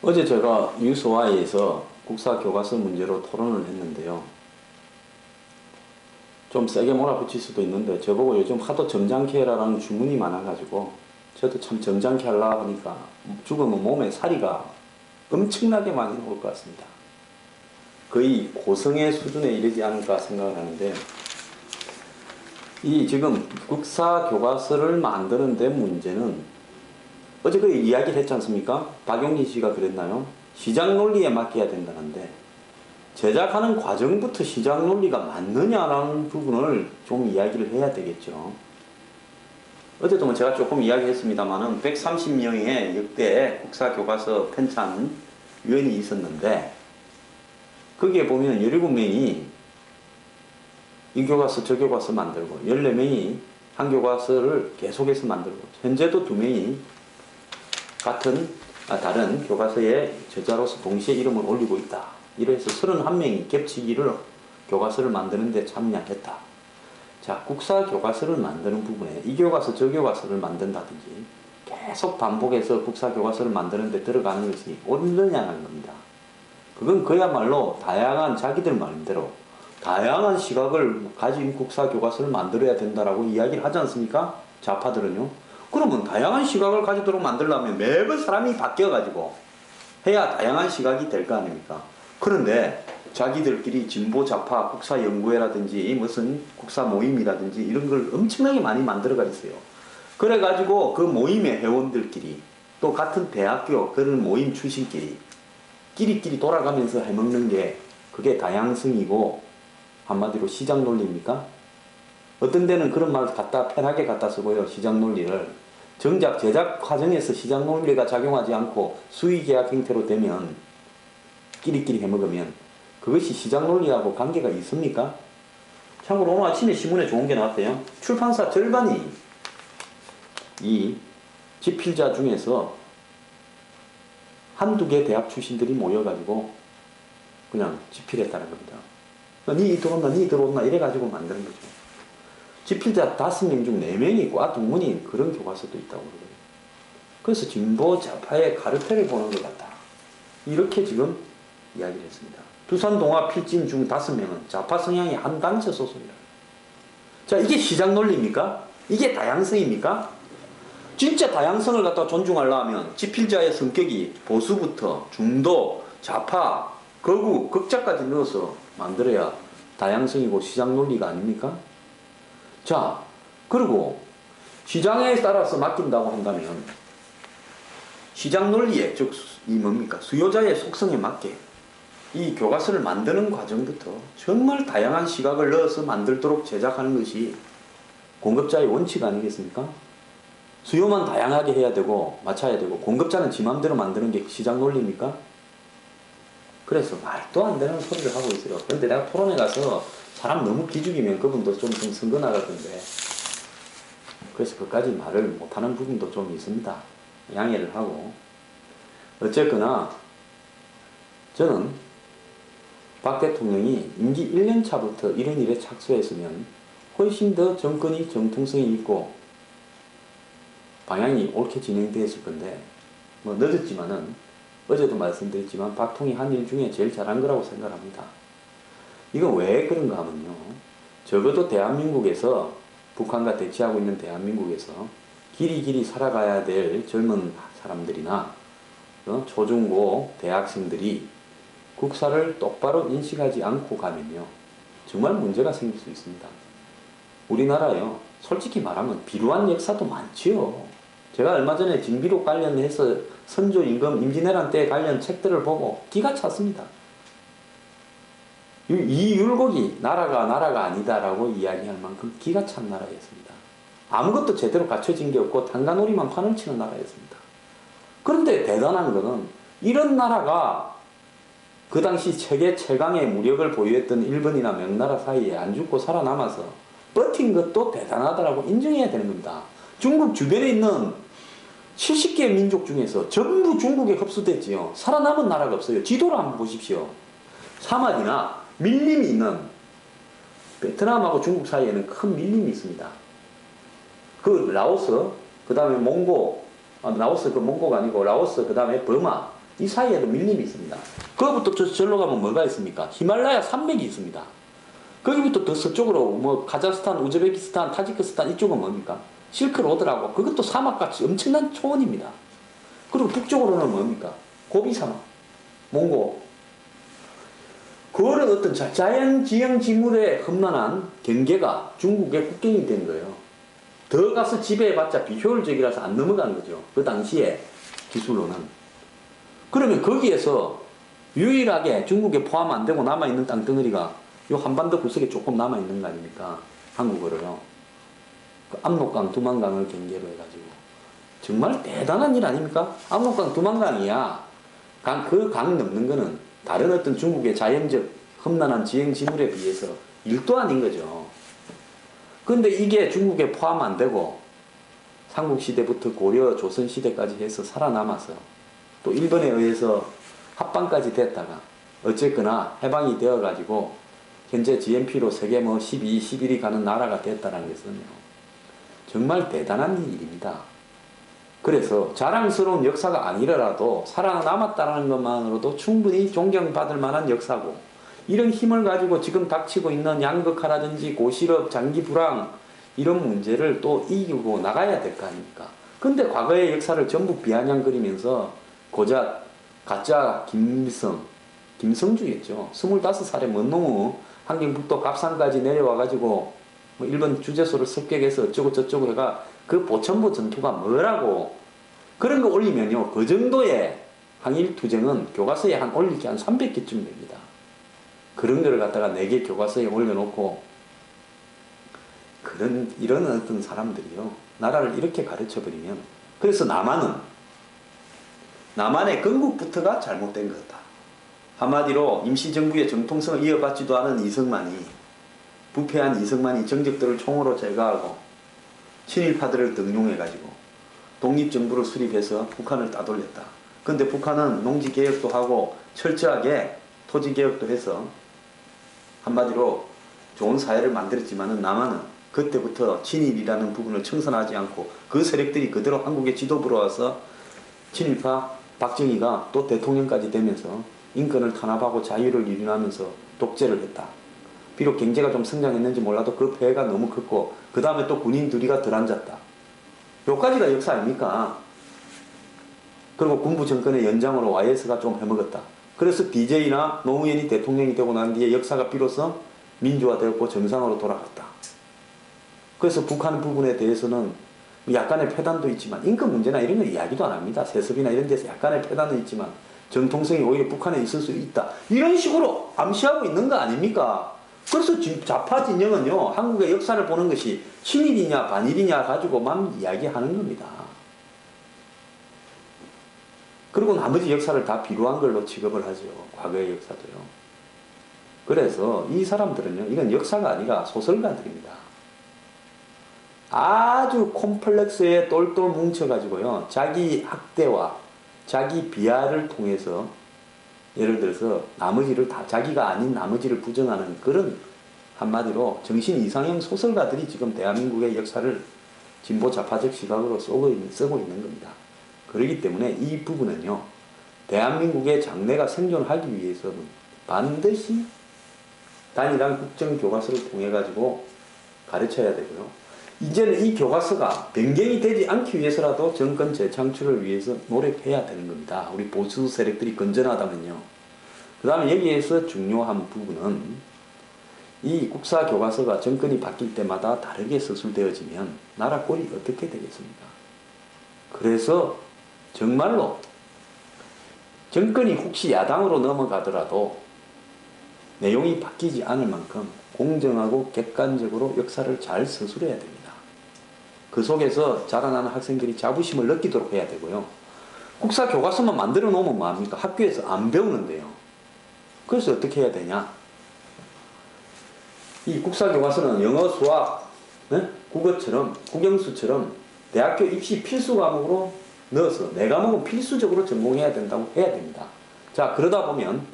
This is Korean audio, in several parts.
어제 제가 유소와이에서 국사 교과서 문제로 토론을 했는데요. 좀 세게 몰아붙일 수도 있는데 저보고 요즘 하도 점잖게 해라라는 주문이 많아가지고 저도 참 점잖게 하려고 하니까 죽으면 몸에 살이가 엄청나게 많이 나올 것 같습니다. 거의 고성의 수준에 이르지 않을까 생각을 하는데, 이 지금 국사 교과서를 만드는 데 문제는 어제 그 이야기를 했지 않습니까? 박용진 씨가 그랬나요? 시장 논리에 맡겨야 된다는데, 제작하는 과정부터 시장 논리가 맞느냐라는 부분을 좀 이야기를 해야 되겠죠. 어제도 뭐 제가 조금 이야기했습니다만은 130명의 역대 국사 교과서 편찬 위원이 있었는데, 거기에 보면 17명이 이 교과서 저 교과서 만들고 14명이 한 교과서를 계속해서 만들고, 현재도 2명이 다른 교과서의 저자로서 동시에 이름을 올리고 있다. 이래서 31명이 겹치기를 교과서를 만드는 데 참여했다. 자, 국사 교과서를 만드는 부분에 이 교과서 저 교과서를 만든다든지 계속 반복해서 국사 교과서를 만드는 데 들어가는 것이 옳느냐는 겁니다. 그건 그야말로 다양한, 자기들 말대로 다양한 시각을 가진 국사 교과서를 만들어야 된다라고 이야기를 하지 않습니까? 좌파들은요. 그러면 다양한 시각을 가지도록 만들려면 매번 사람이 바뀌어가지고 해야 다양한 시각이 될 거 아닙니까? 그런데 자기들끼리 진보 좌파 국사연구회라든지 무슨 국사 모임이라든지 이런 걸 엄청나게 많이 만들어가 있어요. 그래가지고 그 모임의 회원들끼리 또 같은 대학교 그런 모임 출신끼리 끼리끼리 돌아가면서 해먹는 게 그게 다양성이고 한마디로 시장 논리입니까? 어떤 데는 그런 말 편하게 갖다 쓰고요. 시장 논리를. 정작 제작 과정에서 시장 논리가 작용하지 않고 수의계약 형태로 되면 끼리끼리 해먹으면 그것이 시장 논리하고 관계가 있습니까? 참고로 오늘 아침에 신문에 좋은 게 나왔대요. 출판사 절반이 이 집필자 중에서 한두 개 대학 출신들이 모여가지고 그냥 집필했다는 겁니다. 니 들어온나 이래가지고 만드는 거죠. 집필자 5명 중 4명이 꽈둥문인 그런 교과서도 있다고 그러거든요. 그래서 진보 좌파의 가르테를 보는 것 같다. 이렇게 지금 이야기를 했습니다. 두산동화 필진 중 5명은 좌파 성향이 한 단체 소속이라. 자, 이게 시장 논리입니까? 이게 다양성입니까? 진짜 다양성을 갖다 존중하려면 집필자의 성격이 보수부터 중도, 좌파, 극우, 극자까지 넣어서 만들어야 다양성이고 시장 논리가 아닙니까? 자, 그리고 시장에 따라서 맡긴다고 한다면 시장 논리에, 즉 이 뭡니까? 수요자의 속성에 맞게 이 교과서를 만드는 과정부터 정말 다양한 시각을 넣어서 만들도록 제작하는 것이 공급자의 원칙 아니겠습니까? 수요만 다양하게 해야 되고 맞춰야 되고 공급자는 지 맘대로 만드는 게 시장 논리입니까? 그래서 말도 안 되는 소리를 하고 있어요. 그런데 내가 토론에 가서 사람 너무 기죽이면 그분도 좀 선거 나가던데, 그래서 그까지 말을 못하는 부분도 좀 있습니다. 양해를 하고. 어쨌거나 저는 박 대통령이 임기 1년 차부터 이런 일에 착수했으면 훨씬 더 정권이 정통성이 있고 방향이 옳게 진행되었을 건데, 뭐 늦었지만은 어제도 말씀드렸지만 박통이 한 일 중에 제일 잘한 거라고 생각합니다. 이건 왜 그런가 하면요, 적어도 대한민국에서, 북한과 대치하고 있는 대한민국에서 길이 살아가야 될 젊은 사람들이나 초중고 대학생들이 국사를 똑바로 인식하지 않고 가면요 정말 문제가 생길 수 있습니다. 우리나라요, 솔직히 말하면 비루한 역사도 많지요. 제가 얼마 전에 진비록 관련해서 선조 임금 임진왜란 때 관련 책들을 보고 기가 찼습니다. 이 율곡이 나라가 아니다라고 이야기할 만큼 기가 찬 나라였습니다. 아무것도 제대로 갖춰진 게 없고 탄간오리만 판을 치는 나라였습니다. 그런데 대단한 것은 이런 나라가 그 당시 세계 최강의 무력을 보유했던 일본이나 명나라 사이에 안 죽고 살아남아서 버틴 것도 대단하다라고 인정해야 되는 겁니다. 중국 주변에 있는 70개 민족 중에서 전부 중국에 흡수됐지요. 살아남은 나라가 없어요. 지도를 한번 보십시오. 사막이나 밀림이 있는 베트남하고 중국 사이에는 큰 밀림이 있습니다. 그 라오스, 그 다음에 몽고, 라오스 그 몽고가 아니고 라오스, 그 다음에 버마, 이 사이에도 밀림이 있습니다. 그거부터 절로 가면 뭐가 있습니까? 히말라야 산맥이 있습니다. 거기부터 더 서쪽으로 뭐 카자흐스탄, 우즈베키스탄, 타지크스탄 이쪽은 뭡니까? 실크로드라고 그것도 사막같이 엄청난 초원입니다. 그리고 북쪽으로는 뭡니까? 고비 사막, 몽고. 그거는 어떤 자연지형 지물의 험난한 경계가 중국의 국경이 된 거예요. 더 가서 지배해봤자 비효율적이라서 안 넘어가는 거죠. 그 당시에 기술로는. 그러면 거기에서 유일하게 중국에 포함 안 되고 남아있는 땅덩어리가 요 한반도 구석에 조금 남아있는 거 아닙니까? 한국어로요. 그 압록강, 두만강을 경계로 해가지고. 정말 대단한 일 아닙니까? 압록강, 두만강이야. 그 강 넘는 거는 다른 어떤 중국의 자연적 험난한 지형지물에 비해서 일도 아닌 거죠. 근데 이게 중국에 포함 안 되고 삼국시대부터 고려, 조선시대까지 해서 살아남아서 또 일본에 의해서 합방까지 됐다가 어쨌거나 해방이 되어가지고 현재 GNP로 세계 뭐 12, 11위 가는 나라가 됐다는 것은요. 정말 대단한 일입니다. 그래서 자랑스러운 역사가 아니더라도 살아남았다는 것만으로도 충분히 존경받을 만한 역사고 이런 힘을 가지고 지금 닥치고 있는 양극화라든지 고실업, 장기불황 이런 문제를 또 이기고 나가야 될 거 아닙니까? 근데 과거의 역사를 전부 비아냥거리면서 고작 가짜 김성주겠죠. 25살에 먼 놈의 한경북도 갑산까지 내려와가지고 뭐 일본 주재소를 습격해서 어쩌고 저쩌고 해가 그 보천보 전투가 뭐라고 그런 거 올리면요. 그 정도의 항일투쟁은 교과서에 올릴 게 한 300개쯤 됩니다. 그런 거를 갖다가 4개 교과서에 올려놓고 이런 어떤 사람들이요. 나라를 이렇게 가르쳐버리면 그래서 남한의 건국부터가 잘못된 거다. 한마디로 임시정부의 정통성을 이어받지도 않은 부패한 이승만이 정적들을 총으로 제거하고 친일파들을 등용해가지고 독립정부를 수립해서 북한을 따돌렸다. 근데 북한은 농지개혁도 하고 철저하게 토지개혁도 해서 한마디로 좋은 사회를 만들었지만은 남한은 그때부터 친일이라는 부분을 청산하지 않고 그 세력들이 그대로 한국의 지도부로 와서 친일파 박정희가 또 대통령까지 되면서 인권을 탄압하고 자유를 유린하면서 독재를 했다. 비록 경제가 좀 성장했는지 몰라도 그 폐해가 너무 컸고 그 다음에 또 군인 둘이가 덜 앉았다. 요까지가 역사 아닙니까? 그리고 군부 정권의 연장으로 YS가 좀 해먹었다. 그래서 DJ나 노무현이 대통령이 되고 난 뒤에 역사가 비로소 민주화되었고 정상으로 돌아갔다. 그래서 북한 부분에 대해서는 약간의 폐단도 있지만 인권 문제나 이런 거 이야기도 안 합니다. 세습이나 이런 데서 약간의 폐단은 있지만 정통성이 오히려 북한에 있을 수 있다. 이런 식으로 암시하고 있는 거 아닙니까? 그래서 좌파 진영은요. 한국의 역사를 보는 것이 친일이냐 반일이냐 가지고만 이야기하는 겁니다. 그리고 나머지 역사를 다 비루한 걸로 취급을 하죠. 과거의 역사도요. 그래서 이 사람들은요. 이건 역사가 아니라 소설가들입니다. 아주 콤플렉스에 똘똘 뭉쳐가지고요. 자기 학대와 자기 비하를 통해서 예를 들어서 나머지를 다 자기가 아닌 나머지를 부정하는 그런 한마디로 정신 이상형 소설가들이 지금 대한민국의 역사를 진보 좌파적 시각으로 쓰고 있는 겁니다. 그렇기 때문에 이 부분은요. 대한민국의 장래가 생존하기 위해서는 반드시 단일한 국정교과서를 통해 가지고 가르쳐야 되고요. 이제는 이 교과서가 변경이 되지 않기 위해서라도 정권 재창출을 위해서 노력해야 되는 겁니다. 우리 보수 세력들이 건전하다면요. 그 다음에 여기에서 중요한 부분은 이 국사교과서가 정권이 바뀔 때마다 다르게 서술되어지면 나라 꼴이 어떻게 되겠습니까? 그래서 정말로 정권이 혹시 야당으로 넘어가더라도 내용이 바뀌지 않을 만큼 공정하고 객관적으로 역사를 잘 서술해야 됩니다. 그 속에서 자라나는 학생들이 자부심을 느끼도록 해야 되고요. 국사 교과서만 만들어 놓으면 뭐합니까? 학교에서 안 배우는데요. 그래서 어떻게 해야 되냐? 이 국사 교과서는 영어, 수학, 국어처럼, 국영수처럼 대학교 입시 필수 과목으로 넣어서 내 과목은 필수적으로 전공해야 된다고 해야 됩니다. 자, 그러다 보면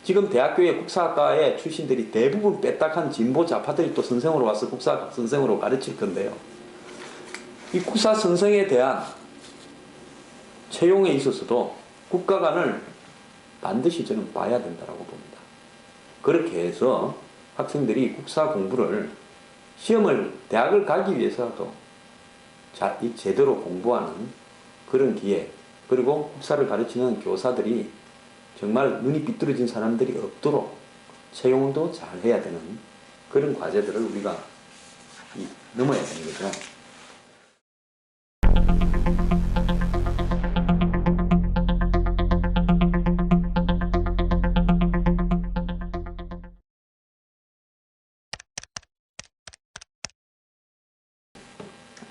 지금 대학교의 국사학과의 출신들이 대부분 빼딱한 진보 좌파들이 또 선생으로 와서 국사 선생으로 가르칠 건데요. 이 국사 선생에 대한 채용에 있어서도 국가관을 반드시 저는 봐야 된다고 봅니다. 그렇게 해서 학생들이 국사 공부를 시험을 대학을 가기 위해서라도 제대로 공부하는 그런 기회, 그리고 국사를 가르치는 교사들이 정말 눈이 삐뚤어진 사람들이 없도록 채용도 잘 해야 되는 그런 과제들을 우리가 넘어야 되는 거죠.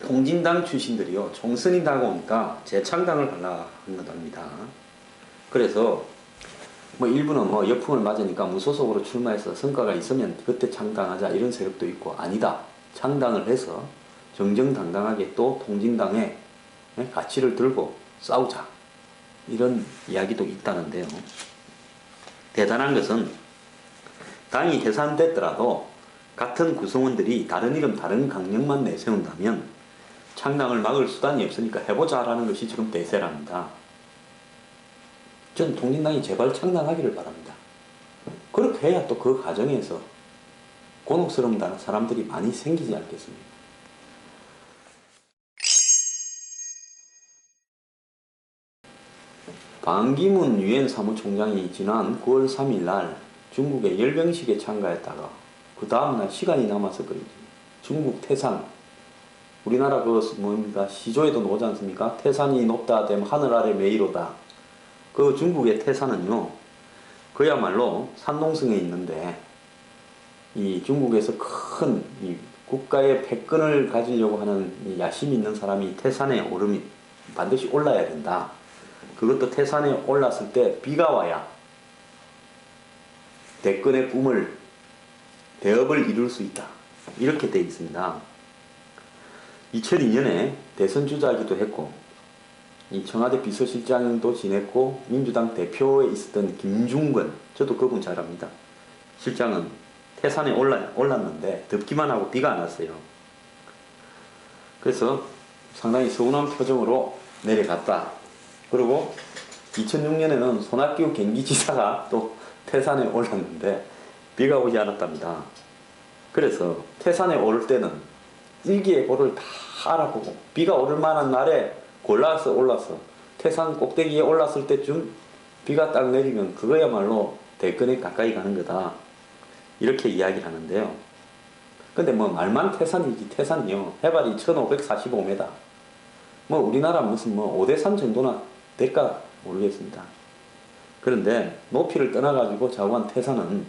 통진당 출신들이요, 총선이 다가오니까 재창당을 하려고 합니다. 그래서 일부는 역풍을 맞으니까 무소속으로 출마해서 성과가 있으면 그때 창당하자 이런 세력도 있고, 아니다, 창당을 해서 정정당당하게 또 통진당의 가치를 들고 싸우자, 이런 이야기도 있다는데요. 대단한 것은 당이 해산됐더라도 같은 구성원들이 다른 이름 다른 강령만 내세운다면 창당을 막을 수단이 없으니까 해보자라는 것이 지금 대세랍니다. 전 통진당이 제발 창당하기를 바랍니다. 그렇게 해야 또 그 과정에서 곤혹스러운 사람들이 많이 생기지 않겠습니까? 반기문 유엔 사무총장이 지난 9월 3일 날 중국의 열병식에 참가했다가 그 다음날 시간이 남아서 그런지 중국 태산, 우리나라 시조에도 나오지 않습니까? 태산이 높다 됨 하늘 아래 메이로다. 그 중국의 태산은요, 그야말로 산동성에 있는데, 이 중국에서 큰 국가의 패권을 가지려고 하는 야심 있는 사람이 태산에 오르면 반드시 올라야 된다. 그것도 태산에 올랐을 때 비가 와야 대권의 꿈을, 대업을 이룰 수 있다. 이렇게 되어 있습니다. 2002년에 대선 주자이기도 했고, 이 청와대 비서실장도 지냈고, 민주당 대표에 있었던 김중근, 저도 그분 잘 압니다. 실장은 태산에 올랐는데 덥기만 하고 비가 안 왔어요. 그래서 상당히 서운한 표정으로 내려갔다. 그리고 2006년에는 손학규 경기지사가 또 태산에 올랐는데 비가 오지 않았답니다. 그래서 태산에 오를 때는 일기예보를 다 알아보고 비가 오를 만한 날에 골라서 올라서 태산 꼭대기에 올랐을 때쯤 비가 딱 내리면 그거야말로 대권에 가까이 가는 거다, 이렇게 이야기를 하는데요. 근데 말만 태산이지, 태산이요 해발이 1545m, 우리나라 무슨 5대산 정도나 될까 모르겠습니다. 그런데 높이를 떠나가지고 자우한 태산은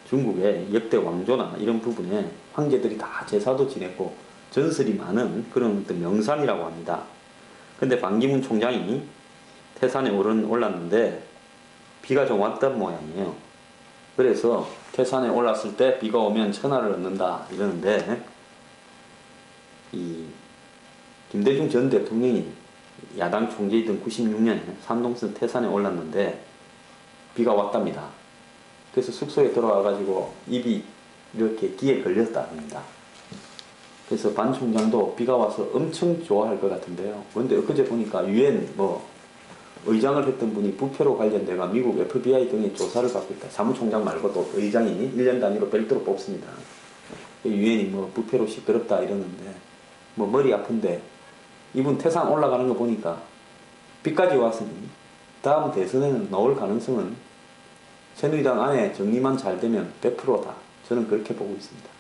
중국의 역대 왕조나 이런 부분에 황제들이 다 제사도 지냈고 전설이 많은 그런 어떤 명산이라고 합니다. 근데 반기문 총장이 태산에 올랐는데 비가 좀 왔던 모양이에요. 그래서 태산에 올랐을 때 비가 오면 천하를 얻는다 이러는데, 이 김대중 전 대통령이 야당 총재이던 96년에 산동선 태산에 올랐는데 비가 왔답니다. 그래서 숙소에 들어와가지고 입이 이렇게 기에 걸렸다 합니다. 그래서 반 총장도 비가 와서 엄청 좋아할 것 같은데요. 그런데 엊그제 보니까 유엔 의장을 했던 분이 부패로 관련돼가 미국 FBI 등의 조사를 받고 있다. 사무총장 말고도 의장이 1년 단위로 별도로 뽑습니다. 유엔이 부패로 시끄럽다 이러는데 머리 아픈데 이분 태산 올라가는 거 보니까 비까지 왔으니 다음 대선에는 나올 가능성은 새누리당 안에 정리만 잘 되면 100%다. 저는 그렇게 보고 있습니다.